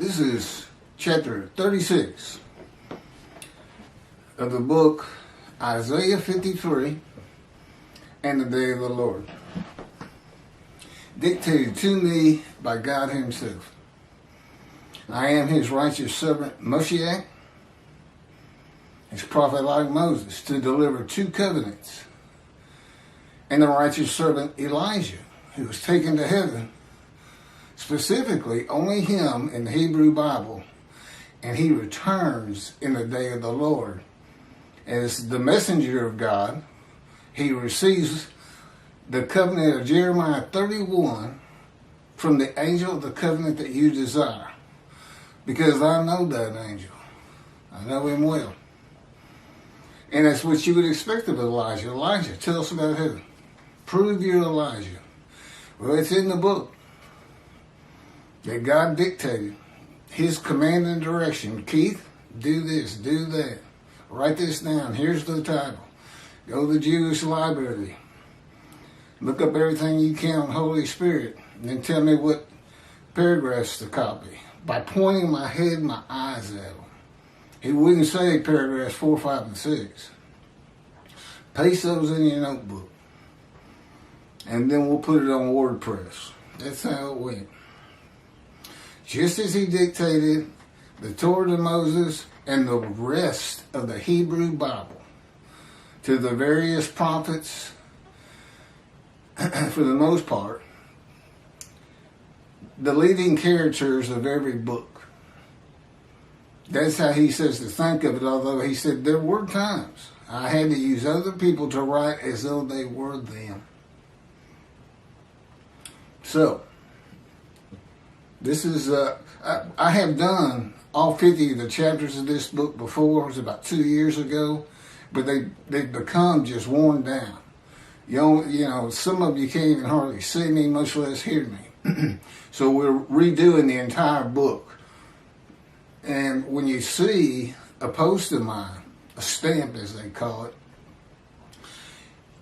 This is chapter 36 of the book Isaiah 53 and the Day of the Lord. Dictated to me by God Himself. I am His righteous servant Moshiach, His prophet like Moses, to deliver 2 covenants, and the righteous servant Elijah, who was taken to heaven. Specifically, only him in the Hebrew Bible, and he returns in the day of the Lord. As the messenger of God, he receives the covenant of Jeremiah 31 from the angel of the covenant that you desire. Because I know that angel. I know him well. And that's what you would expect of Elijah. Elijah, tell us about him. Prove you're Elijah. Well, it's in the book that God dictated His command and direction. Keith, do this, do that. Write this down. Here's the title. Go to the Jewish library. Look up everything you can on Holy Spirit. And then tell me what paragraphs to copy. By pointing my head and my eyes at them. He wouldn't say paragraphs 4, 5, and 6. Paste those in your notebook. And then we'll put it on WordPress. That's how it went. Just as he dictated the Torah to Moses and the rest of the Hebrew Bible to the various prophets, for the most part, the leading characters of every book. That's how he says to think of it, although he said there were times I had to use other people to write as though they were them. So, this is, I have done all 50 of the chapters of this book before. It was about 2 years ago, but they've become just worn down. You know, some of you can't even hardly see me, much less hear me. So we're redoing the entire book. And when you see a post of mine, a stamp as they call it,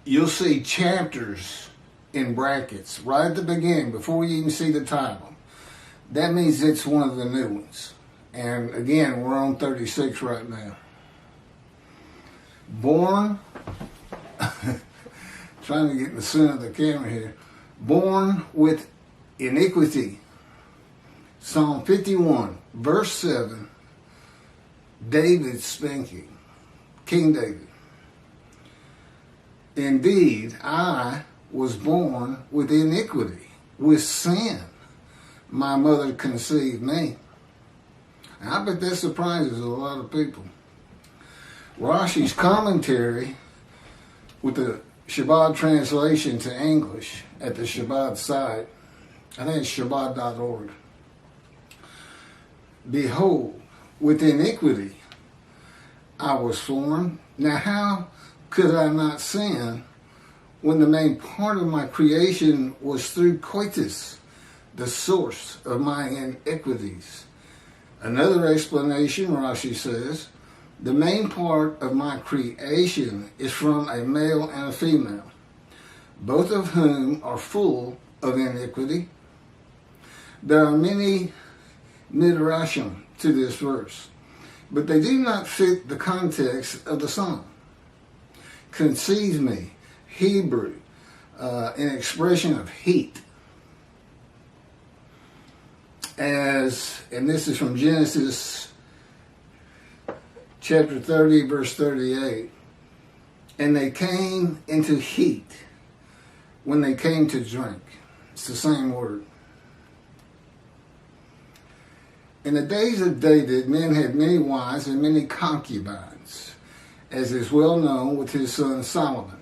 you'll see chapters in brackets right at the beginning before you even see the title. That means it's one of the new ones. And again, we're on 36 right now. Born, trying to get in the center of the camera here. Born with iniquity. Psalm 51, verse 7. David speaking. King David. Indeed, I was born with iniquity, with sin. My mother conceived me. I bet that surprises a lot of people. Rashi's commentary with the Chabad translation to English at the Chabad site, I think it's chabad.org. Behold, with iniquity I was formed. Now how could I not sin when the main part of my creation was through coitus, the source of my iniquities? Another explanation, Rashi says, the main part of my creation is from a male and a female, both of whom are full of iniquity. There are many midrashim to this verse, but they do not fit the context of the song. Conceives me, Hebrew, an expression of heat. And this is from Genesis chapter 30, verse 38. And they came into heat when they came to drink. It's the same word. In the days of David, men had many wives and many concubines, as is well known with his son Solomon.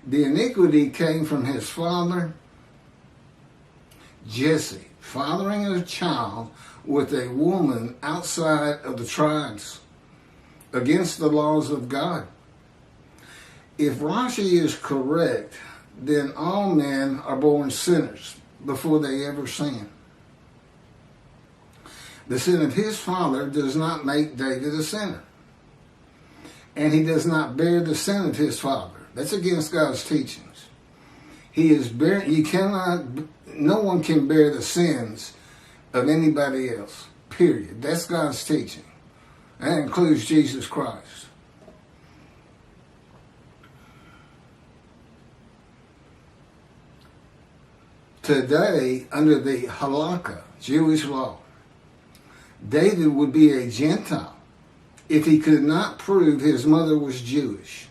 The iniquity came from his father, Jesse, fathering a child with a woman outside of the tribes, against the laws of God. If Rashi is correct, then all men are born sinners before they ever sin. The sin of his father does not make David a sinner. And he does not bear the sin of his father. That's against God's teachings. He is no one can bear the sins of anybody else. period. That's God's teaching. That includes Jesus Christ. Today, under the halakha, Jewish law, David would be a Gentile if he could not prove his mother was Jewish.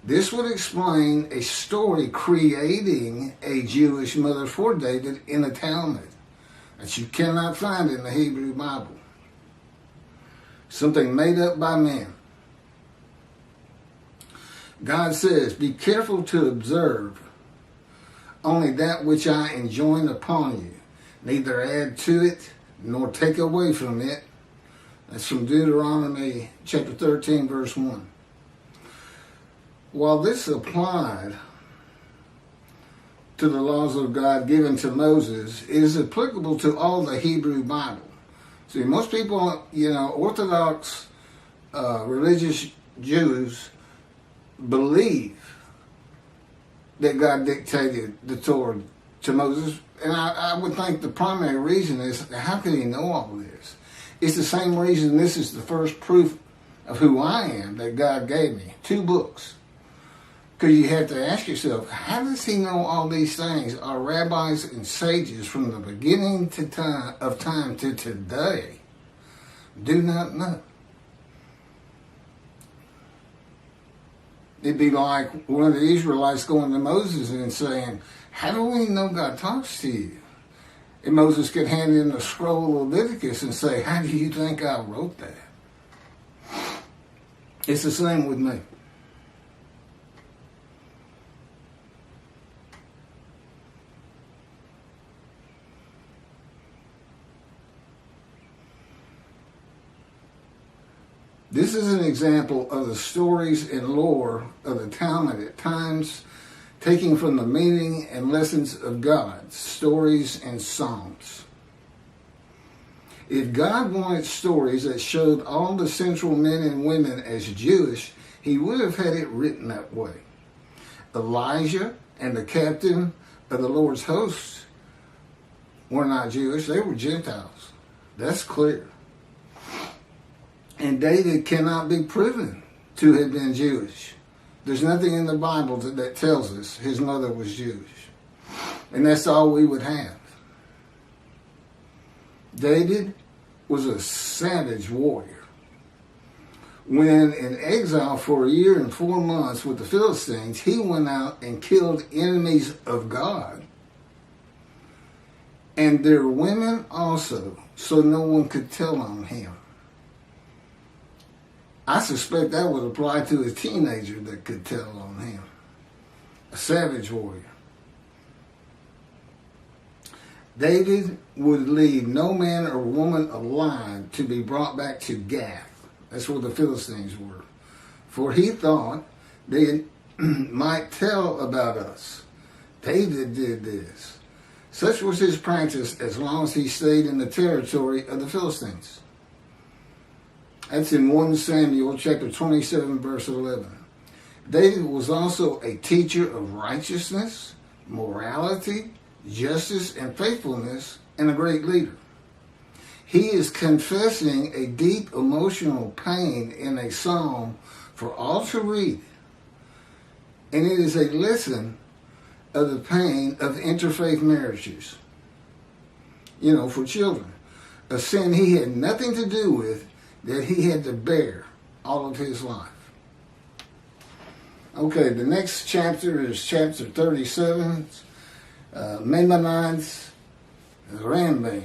This would explain a story creating a Jewish mother for David in the Talmud that you cannot find in the Hebrew Bible. Something made up by men. God says, "Be careful to observe only that which I enjoin upon you, neither add to it nor take away from it." That's from Deuteronomy chapter 13, verse 1. While this applied to the laws of God given to Moses, it is applicable to all the Hebrew Bible. See, most people, Orthodox religious Jews believe that God dictated the Torah to Moses. And I would think the primary reason is, how can he know all this? It's the same reason this is the first proof of who I am that God gave me. 2 books. Because you have to ask yourself, how does he know all these things? Our rabbis and sages from the beginning of time to today do not know. It'd be like one of the Israelites going to Moses and saying, "How do we know God talks to you?" And Moses could hand him the scroll of Leviticus and say, "How do you think I wrote that?" It's the same with me. This is an example of the stories and lore of the Talmud at times, taking from the meaning and lessons of God, stories and songs. If God wanted stories that showed all the central men and women as Jewish, he would have had it written that way. Elijah and the captain of the Lord's hosts were not Jewish, they were Gentiles. That's clear. And David cannot be proven to have been Jewish. There's nothing in the Bible that tells us his mother was Jewish. And that's all we would have. David was a savage warrior. When in exile for 1 year and 4 months with the Philistines, he went out and killed enemies of God. And their women also, so no one could tell on him. I suspect that would apply to a teenager that could tell on him. A savage warrior. David would leave no man or woman alive to be brought back to Gath. That's where the Philistines were. For he thought they might tell about us. David did this. Such was his practice as long as he stayed in the territory of the Philistines. That's in 1 Samuel chapter 27, verse 11. David was also a teacher of righteousness, morality, justice, and faithfulness, and a great leader. He is confessing a deep emotional pain in a psalm for all to read. And it is a lesson of the pain of interfaith marriages. For children. A sin he had nothing to do with, that he had to bear all of his life. Okay, the next chapter is chapter 37, Maimonides, the Rambam.